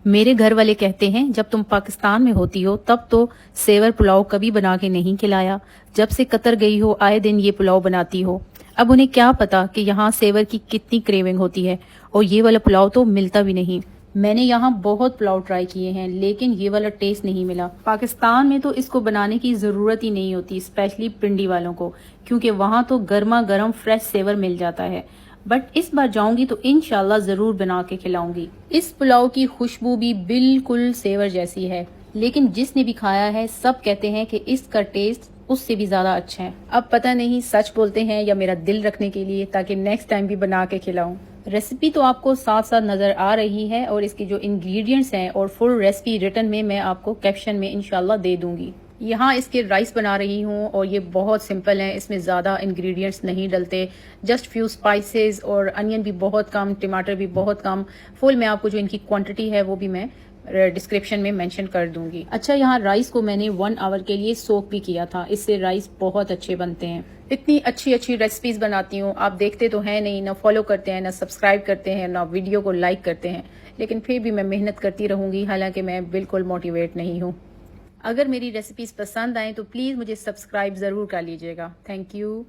मेरे घर वाले कहते हैं जब तुम पाकिस्तान में होती हो तब तो सेवर पुलाव कभी बना के नहीं खिलाया, जब से कतर गई हो आए दिन ये पुलाव बनाती हो। अब उन्हें क्या पता कि यहाँ सेवर की कितनी क्रेविंग होती है और ये वाला पुलाव तो मिलता भी नहीं। मैंने यहाँ बहुत पुलाव ट्राई किए हैं लेकिन ये वाला टेस्ट नहीं मिला। पाकिस्तान में तो इसको बनाने की ज़रूरत ही नहीं होती, स्पेशली पिंडी वालों को, क्योंकि वहाँ तो गर्मा गर्म फ्रेश सेवर मिल जाता है। बट इस बार जाऊंगी तो इंशाल्लाह ज़रूर बना के खिलाऊंगी। इस पुलाव की खुशबू भी बिल्कुल सेवर जैसी है, लेकिन जिसने भी खाया है सब कहते हैं कि इसका टेस्ट उससे भी ज़्यादा अच्छा है। अब पता नहीं सच बोलते हैं या मेरा दिल रखने के लिए, ताकि नेक्स्ट टाइम भी बना के खिलाऊं। रेसिपी तो आपको साथ साथ नज़र आ रही है और इसकी जो इंग्रेडिएंट्स हैं और फुल रेसिपी रिटर्न में मैं आपको कैप्शन में इंशाल्लाह दे दूंगी। यहाँ इसके राइस बना रही हूँ और ये बहुत सिंपल है, इसमें ज़्यादा इंग्रेडिएंट्स नहीं डलते, जस्ट फ्यू स्पाइसेस और अनियन भी बहुत कम, टमाटर भी बहुत कम। फुल मैं आपको जो इनकी क्वांटिटी है वो भी मैं डिस्क्रिप्शन में मेंशन कर दूंगी। अच्छा, यहाँ राइस को मैंने 1 आवर के लिए सोक भी किया था, इससे राइस बहुत अच्छे बनते हैं। इतनी अच्छी अच्छी रेसिपीज बनाती हूँ, आप देखते तो हैं नहीं, ना फॉलो करते हैं, ना सब्सक्राइब करते हैं, ना वीडियो को लाइक करते हैं, लेकिन फिर भी मैं मेहनत करती रहूंगी, हालांकि मैं बिल्कुल मोटिवेट नहीं हूँ। अगर मेरी रेसिपीज पसंद आए तो प्लीज़ मुझे सब्सक्राइब ज़रूर कर लीजिएगा। Thank you.